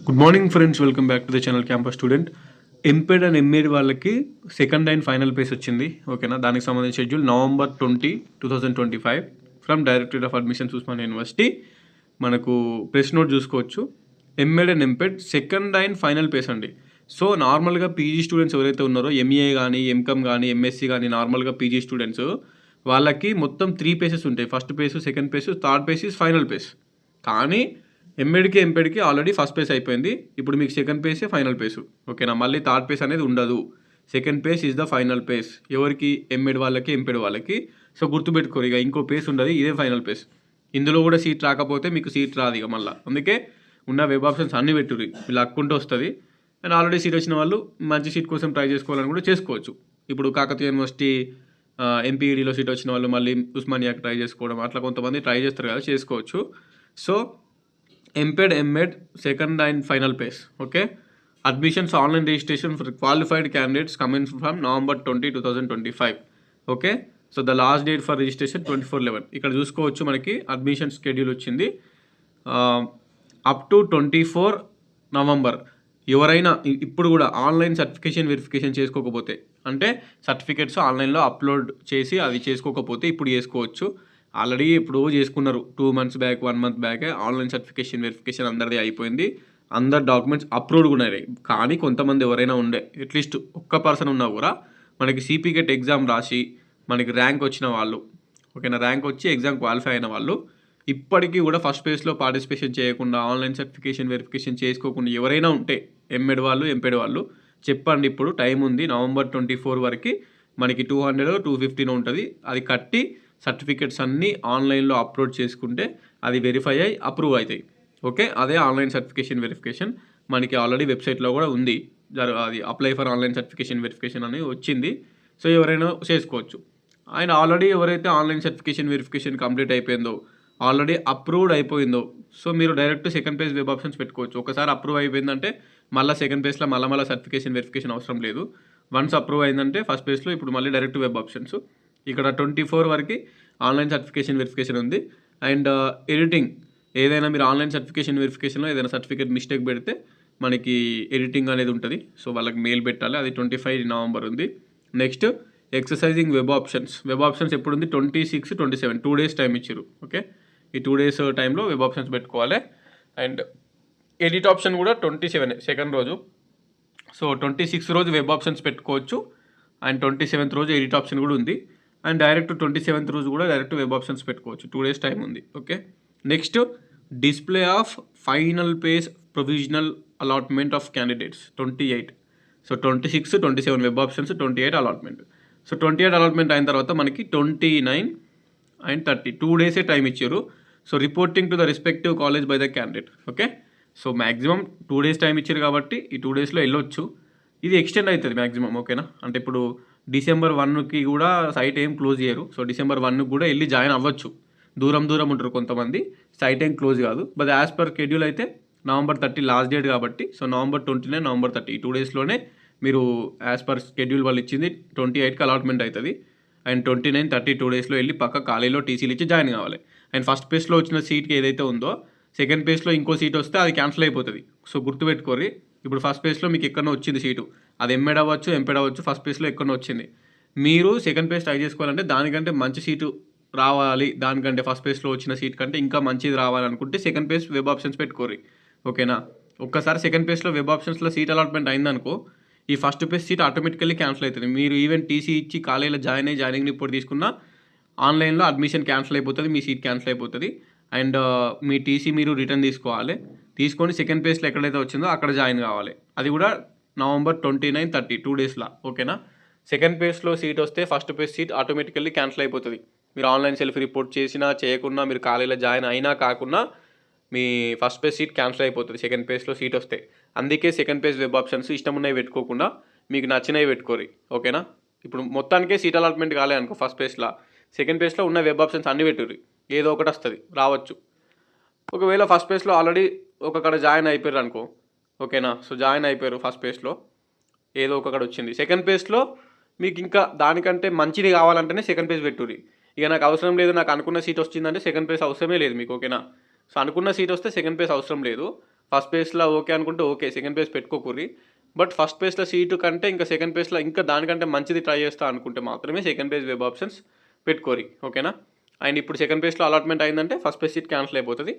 Good morning friends, welcome back to the channel campus student. MPEd and MEd వాళ్ళకి second and final phase వచ్చింది. ఓకేనా, దానికి సంబంధించిన schedule November 20, 2025 from directorate of admissions Osmania university. మనకు press note చూసుకోవచ్చు. MEd and MPEd second and final phase అండి. So నార్మల్గా PG students ఎవరైతే ఉన్నారో ఎంఏ కానీ ఎంకమ్ కానీ ఎంఎస్సీ కానీ నార్మల్గా పీజీ స్టూడెంట్స్ వాళ్ళకి మొత్తం 3 పేసెస్ ఉంటాయి. First phase, second phase, third phase is final phase. కానీ ఎంపెడ్కి ఆల్రెడీ ఫస్ట్ పేస్ అయిపోయింది. ఇప్పుడు మీకు సెకండ్ పేసే ఫైనల్ పేసు. ఓకేనా, మళ్ళీ థర్డ్ పేస్ అనేది ఉండదు. Second phase is the final phase. ఎవరికి? ఎంఎడ్ వాళ్ళకి, ఎంపెడ్ వాళ్ళకి. సో గుర్తుపెట్టుకోరు, ఇక ఇంకో పేస్ ఉండదు, ఇదే ఫైనల్ పేస్. ఇందులో కూడా సీట్ రాకపోతే మీకు సీట్ రాదు ఇక మళ్ళీ. అందుకే ఉన్న వెబ్ ఆప్షన్స్ అన్నీ పెట్టుర్రి, వీళ్ళు అక్కుంటూ వస్తుంది. అండ్ ఆల్రెడీ సీట్ వచ్చిన వాళ్ళు మంచి సీట్ కోసం ట్రై చేసుకోవాలని కూడా చేసుకోవచ్చు. ఇప్పుడు కాకతీయ యూనివర్సిటీ ఎంపీఈడీలో సీట్ వచ్చిన వాళ్ళు మళ్ళీ ఉస్మానియాకి ట్రై చేసుకోవడం, అట్లా కొంతమంది ట్రై చేస్తారు కదా, చేసుకోవచ్చు. So MPEd MEd second and final phase. Okay, admissions online registration for qualified candidates coming from November 20, 2025. Okay, so the last date for registration 24/11. ఇక్కడ చూసుకోవచ్చు మనకి అడ్మిషన్ స్కెడ్యూల్ వచ్చింది. Up to 24 November. ఎవరైనా ఇప్పుడు కూడా ఆన్లైన్ సర్టిఫికేషన్ వెరిఫికేషన్ చేసుకోకపోతే, అంటే certificates ఆన్లైన్లో అప్లోడ్ చేసి అది చేసుకోకపోతే ఇప్పుడు చేసుకోవచ్చు. ఆల్రెడీ ఇప్పుడు చేసుకున్నారు 2 months బ్యాక్, 1 month బ్యాకే ఆన్లైన్ సర్టిఫికేషన్ వెరిఫికేషన్ అందరిది అయిపోయింది. అందరు డాక్యుమెంట్స్ అప్రూవ్డ్ కూడా అయినాయి. కానీ కొంతమంది ఎవరైనా ఉండే, అట్లీస్ట్ ఒక్క పర్సన్ ఉన్నా కూడా మనకి సిపిగెట్ ఎగ్జామ్ రాసి మనకి ర్యాంక్ వచ్చిన వాళ్ళు, ఓకేనా, ర్యాంక్ వచ్చి ఎగ్జామ్ క్వాలిఫై అయిన వాళ్ళు ఇప్పటికీ కూడా ఫస్ట్ ఫేజ్లో పార్టిసిపేషన్ చేయకుండా ఆన్లైన్ సర్టిఫికేషన్ వెరిఫికేషన్ చేసుకోకుండా ఎవరైనా ఉంటే ఎంఎడ్ వాళ్ళు, ఎంపెడ్ వాళ్ళు చెప్పండి. ఇప్పుడు టైం ఉంది, November 24 వరకు మనకి 200, 250 ఉంటుంది. అది కట్టి సర్టిఫికెట్స్ అన్నీ ఆన్లైన్లో అప్లోడ్ చేసుకుంటే అది వెరిఫై అయ్యి అప్రూవ్ అవుతాయి. ఓకే, అదే ఆన్లైన్ సర్టిఫికేషన్ వెరిఫికేషన్ మనకి ఆల్రెడీ వెబ్సైట్లో కూడా ఉంది. అది apply for online certification verification అని వచ్చింది. సో ఎవరైనా చేసుకోవచ్చు. అండ్ ఆల్రెడీ ఎవరైతే ఆన్లైన్ సర్టిఫికేషన్ వెరిఫికేషన్ కంప్లీట్ అయిపోయిందో, ఆల్రెడీ అప్రూవ్డ్ అయిపోయిందో, సో మీరు direct second page web options పెట్టుకోవచ్చు. ఒకసారి అప్రూవ్ అయిపోయిందంటే మళ్ళీ సెకండ్ పేజ్లో మళ్ళీ సర్టిఫికేషన్ వెరిఫికేషన్ అవసరం లేదు. వన్స్ అప్రూవ్ అయిందంటే ఫస్ట్ పేజ్లో ఇప్పుడు మళ్ళీ డైరెక్ట్ వెబ్ ఆప్షన్స్. ఇక్కడ 24 వరకు ఆన్లైన్ సర్టిఫికేషన్ వెరిఫికేషన్ ఉంది. అండ్ ఎడిటింగ్, ఏదైనా మీరు ఆన్లైన్ సర్టిఫికేషన్ వెరిఫికేషన్లో ఏదైనా సర్టిఫికేట్ మిస్టేక్ పెడితే మనకి ఎడిటింగ్ అనేది ఉంటుంది. సో వాళ్ళకి మెయిల్ పెట్టాలి, అది 25 November ఉంది. నెక్స్ట్ ఎక్సర్సైజింగ్ వెబ్ ఆప్షన్స్ ఎప్పుడు ఉంది? 26, 27 2 days టైం ఇచ్చారు. ఓకే, ఈ 2 days టైంలో వెబ్ ఆప్షన్స్ పెట్టుకోవాలి. అండ్ ఎడిట్ ఆప్షన్ కూడా 27 సెకండ్ రోజు. సో 26 రోజు వెబ్ ఆప్షన్స్ పెట్టుకోవచ్చు. అండ్ 27th రోజు ఎడిట్ ఆప్షన్ కూడా ఉంది. అండ్ డైరెక్ట్ 27th రోజు కూడా డైరెక్ట్ వెబ్ ఆప్షన్స్ పెట్టుకోవచ్చు. 2 days టైం ఉంది. Okay, next display of final page provisional allotment of candidates 28. So 26, 27 web options, 28 allotment. So 28 allotment అయిన తర్వాత మనకి 29 and 30 2 days టైం ఇచ్చారు. So reporting to the respective college by the candidate. Okay, so maximum 2 days time ఇచ్చారు కాబట్టి ఈ 2 daysలో వెళ్ళొచ్చు. ఇది extend అవుతుంది మ్యాక్సిమం. ఓకేనా, అంటే ఇప్పుడు December 1కి కూడా సైట్ ఏం క్లోజ్ చేయరు. సో December 1కి కూడా వెళ్ళి జాయిన్ అవ్వచ్చు. దూరం ఉంటారు కొంతమంది, సైట్ ఏం క్లోజ్ కాదు. బట్ యాజ్ పర్ షెడ్యూల్ అయితే November 30 లాస్ట్ డేట్ కాబట్టి, సో November 29, November 30 ఈ 2 daysలోనే మీరు యాజ్ పర్ షెడ్యూల్ వాళ్ళు ఇచ్చింది 28కి అలాట్మెంట్ అవుతుంది. అండ్ 29, 30 2 daysలో వెళ్ళి పక్క ఖాళీలో టీసీలు ఇచ్చి జాయిన్ కావాలి. అండ్ ఫస్ట్ పేజ్లో వచ్చిన సీట్కి ఏదైతే ఉందో సెకండ్ పేజ్లో ఇంకో సీట్ వస్తే అది క్యాన్సిల్ అయిపోతుంది. సో గుర్తుపెట్టుకోరి, ఇప్పుడు ఫస్ట్ పేజ్లో మీకు ఎక్కడో వచ్చింది సీటు, అది ఎంఎడ్ అవ్వచ్చు, ఎంపెడ్ అవ్వచ్చు, ఫస్ట్ పేజ్లో ఎక్కడో వచ్చింది. మీరు సెకండ్ పేజ్ ట్రై చేసుకోవాలంటే దానికంటే మంచి సీటు రావాలి, దానికంటే ఫస్ట్ పేజ్లో వచ్చిన సీట్ కంటే ఇంకా మంచిది రావాలనుకుంటే సెకండ్ పేజ్ వెబ్ ఆప్షన్స్ పెట్టుకోరి. ఓకేనా, ఒక్కసారి సెకండ్ పేజ్లో వెబ్ ఆప్షన్స్లో సీట్ అలాట్మెంట్ అయిందనుకో, ఈ first page seat automatically cancel అవుతుంది. మీరు ఈవెన్ టీసీ ఇచ్చి కాలేజీలో జాయినింగ్ రిపోర్ట్ తీసుకున్న ఆన్లైన్లో అడ్మిషన్ క్యాన్సిల్ అయిపోతుంది, మీ సీట్ క్యాన్సిల్ అయిపోతుంది. అండ్ మీ టీసీ మీరు రిటర్న్ తీసుకొని సెకండ్ పేజ్లో ఎక్కడైతే వచ్చిందో అక్కడ జాయిన్ కావాలి. అది కూడా November 29, 30 2 daysలో. ఓకేనా, సెకండ్ పేజ్లో సీట్ వస్తే first page seat automatically cancel అయిపోతుంది. మీరు ఆన్లైన్ సెల్ఫ్ రిపోర్ట్ చేసినా చేయకున్నా, మీరు కాలేజీలో జాయిన్ అయినా కాకుండా మీ ఫస్ట్ పేజ్ సీట్ క్యాన్సిల్ అయిపోతుంది సెకండ్ పేజ్లో సీట్ వస్తే. అందుకే సెకండ్ పేజ్ వెబ్ ఆప్షన్స్ ఇష్టం ఉన్నవి పెట్టుకోకుండా మీకు నచ్చినవి పెట్టుకోరి. ఓకేనా, ఇప్పుడు మొత్తానికే సీట్ అలాట్మెంట్ కాలే అనుకో ఫస్ట్ పేజ్లో, సెకండ్ పేజ్లో ఉన్న వెబ్ ఆప్షన్స్ అన్నీ పెట్టుర్రి, ఏదో ఒకటి వస్తుంది రావచ్చు. ఒకవేళ ఫస్ట్ పేజ్లో ఆల్రెడీ ఒకక్కడ జాయిన్ అయిపోయారు అనుకో, ఓకేనా, సో జాయిన్ అయిపోయారు ఫస్ట్ పేజ్లో, ఏదో ఒకక్కడ వచ్చింది. సెకండ్ పేజ్లో మీకు ఇంకా దానికంటే మంచిది కావాలంటేనే సెకండ్ పేజ్ పెట్టుర్రి. ఇక నాకు అవసరం లేదు, నాకు అనుకున్న సీట్ వచ్చిందంటే సెకండ్ పేజ్ అవసరమే లేదు మీకు. ఓకేనా, సో అనుకున్న సీట్ వస్తే సెకండ్ పేజ్ అవసరం లేదు. ఫస్ట్ పేజ్లో ఓకే అనుకుంటే ఓకే, సెకండ్ పేజ్ పెట్టుకోకూరి. బట్ ఫస్ట్ పేజ్లో సీటు కంటే ఇంకా సెకండ్ పేజ్లో ఇంకా దానికంటే మంచిది ట్రై చేస్తా అనుకుంటే మాత్రమే సెకండ్ పేజ్ వెబ్ ఆప్షన్స్ పెట్టుకోరి, ఓకేనా. అండ్ ఇప్పుడు సెకండ్ పేజ్లో అలాట్మెంట్ అయిందంటే ఫస్ట్ పేజ్ సీట్ క్యాన్సిల్ అయిపోతుంది.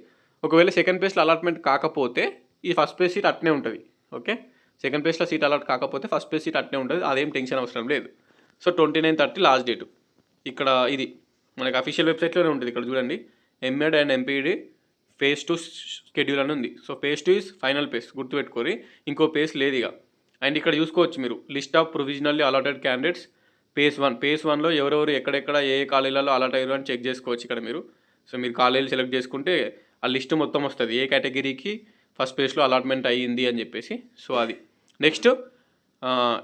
ఒకవేళ సెకండ్ పేజ్లో అలాట్మెంట్ కాకపోతే ఈ ఫస్ట్ పేజ్ సీట్ అట్నే ఉంటుంది, ఓకే. సెకండ్ పేజ్లో సీట్ అలాట్ కాకపోతే ఫస్ట్ పేజ్ సీట్ అట్నే ఉంటుంది, అదేం టెన్షన్ అవసరం లేదు. So 29/30 last date. ఇక్కడ ఇది మనకి అఫీషియల్ వెబ్సైట్లోనే ఉంటుంది. ఇక్కడ చూడండి, MEd and MPEd phase 2 schedule అని ఉంది. So phase 2 is final page, గుర్తుపెట్టుకోరి, ఇంకో పేజ్ లేదు ఇక. అండ్ ఇక్కడ చూసుకోవచ్చు మీరు list of provisionally allotted candidates phase 1లో ఎవరెవరు ఎక్కడెక్కడ ఏ కాలేజీలలో అలాట్ అయ్యారు అని చెక్ చేసుకోవచ్చు ఇక్కడ మీరు. సో మీరు కాలేజీలు సెలెక్ట్ చేసుకుంటే ఆ లిస్ట్ మొత్తం వస్తుంది, ఏ కేటగిరీకి ఫస్ట్ పేజ్లో అలాట్మెంట్ అయ్యింది అని చెప్పేసి. సో అది నెక్స్ట్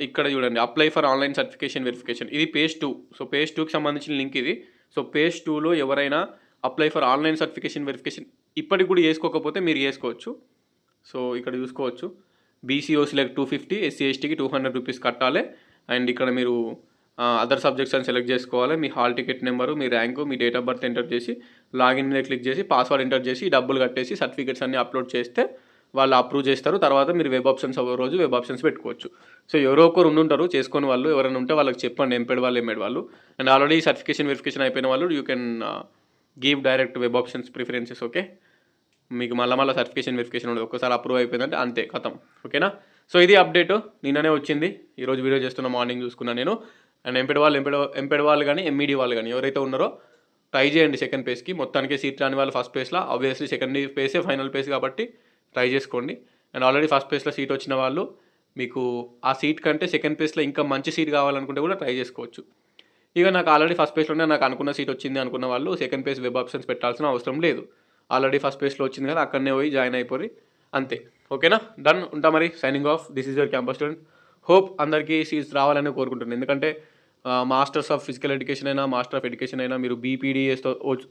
ఇక్కడ చూడండి, apply for online certification verification, ఇది phase 2. సో phase 2కి సంబంధించిన లింక్ ఇది. సో phase 2లో ఎవరైనా apply for online certification verification ఇప్పటికి కూడా చేసుకోకపోతే మీరు చేసుకోవచ్చు. సో ఇక్కడ చూసుకోవచ్చు, బీసీఓసీలకు 250, ఎస్సీ ఎస్టీకి 200 రూపీస్ కట్టాలి. అండ్ ఇక్కడ మీరు అదర్ సబ్జెక్ట్స్ అని సెలెక్ట్ చేసుకోవాలి. మీ హాల్ టికెట్ నెంబరు, మీ ర్యాంకు, మీ డేట్ ఆఫ్ బర్త్ ఎంటర్ చేసి లాగిన్ మీద క్లిక్ చేసి పాస్వర్డ్ ఎంటర్ చేసి డబ్బులు కట్టేసి సర్టిఫికేట్స్ అన్ని అప్లోడ్ చేస్తే వాళ్ళు అప్రూవ్ చేస్తారు. తర్వాత మీరు వెబ్ ఆప్షన్స్ రోజు వెబ్ ఆప్షన్స్ పెట్టుకోవచ్చు. సో ఎవరో ఒకరు ఉండుంటారు చేసుకుని వాళ్ళు, ఎవరైనా ఉంటే వాళ్ళకి చెప్పండి, ఎంపేడ్ వాళ్ళు. అండ్ ఆల్రెడీ సర్టిఫికేషన్ వెరిఫికేషన్ అయిపోయిన వాళ్ళు you can give direct web options preferences, okay. మీకు మళ్ళీ సర్టిఫికేషన్ వెరిఫికేషన్ ఉండదు, ఒక్కసారి అప్రూవ్ అయిపోయిందంటే అంతే కథం, ఓకేనా. సో ఇది అప్డేట్ నిన్ననే వచ్చింది, ఈరోజు వీడియో చేస్తున్న మార్నింగ్ చూసుకున్నాను నేను. అండ్ ఎంపేడ్ వాళ్ళు కానీ ఎంఈడి వాళ్ళు కానీ ఎవరైతే ఉన్నారో ట్రై చేయండి సెకండ్ పేజ్కి. మొత్తానికి సీట్ రాని వాళ్ళు ఫస్ట్ పేజ్లో, ఆబ్వియస్లీ సెకండ్ పేజే ఫైనల్ పేజ్ కాబట్టి ట్రై చేసుకోండి. అండ్ ఆల్రెడీ ఫస్ట్ పేజ్లో సీట్ వచ్చిన వాళ్ళు మీకు ఆ సీట్ కంటే సెకండ్ పేజ్లో ఇంకా మంచి సీట్ కావాలనుకుంటే కూడా ట్రై చేసుకోవచ్చు. ఇక నాకు ఆల్రెడీ ఫస్ట్ పేజ్లోనే నాకు అనుకున్న సీట్ వచ్చింది అనుకున్న వాళ్ళు సెకండ్ పేజ్ వెబ్ ఆప్షన్స్ పెట్టాల్సిన అవసరం లేదు. ఆల్రెడీ ఫస్ట్ పేజ్లో వచ్చింది కదా, అక్కడనే పోయి జాయిన్ అయిపోయి అంతే, ఓకేనా. డన్, ఉంటా మరి, signing off. This is your campus student. Hope అందరికీ సీట్స్ రావాలని కోరుకుంటున్నాను. ఎందుకంటే మాస్టర్స్ ఆఫ్ ఫిజికల్ ఎడ్యుకేషన్ అయినా మాస్టర్ ఆఫ్ ఎడ్యుకేషన్ అయినా మీరు బీపీడీఎస్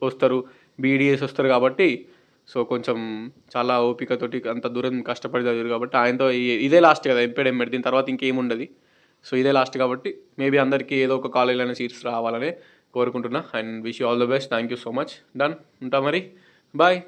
వస్తారు, బీడీఎస్ వస్తారు కాబట్టి సో కొంచెం చాలా ఓపికతోటి అంత దూరం కష్టపడి చదివారు కాబట్టి ఆయనతో ఇదే లాస్ట్ కదా ఎంపీడ్ దీని తర్వాత ఇంకేముండదు. సో ఇదే లాస్ట్ కాబట్టి మేబీ అందరికీ ఏదో ఒక కాలేజీలోనే సీట్స్ రావాలని కోరుకుంటున్నా. And wish you all the best. Thank you so much. Done, ఉంటా మరి, బాయ్.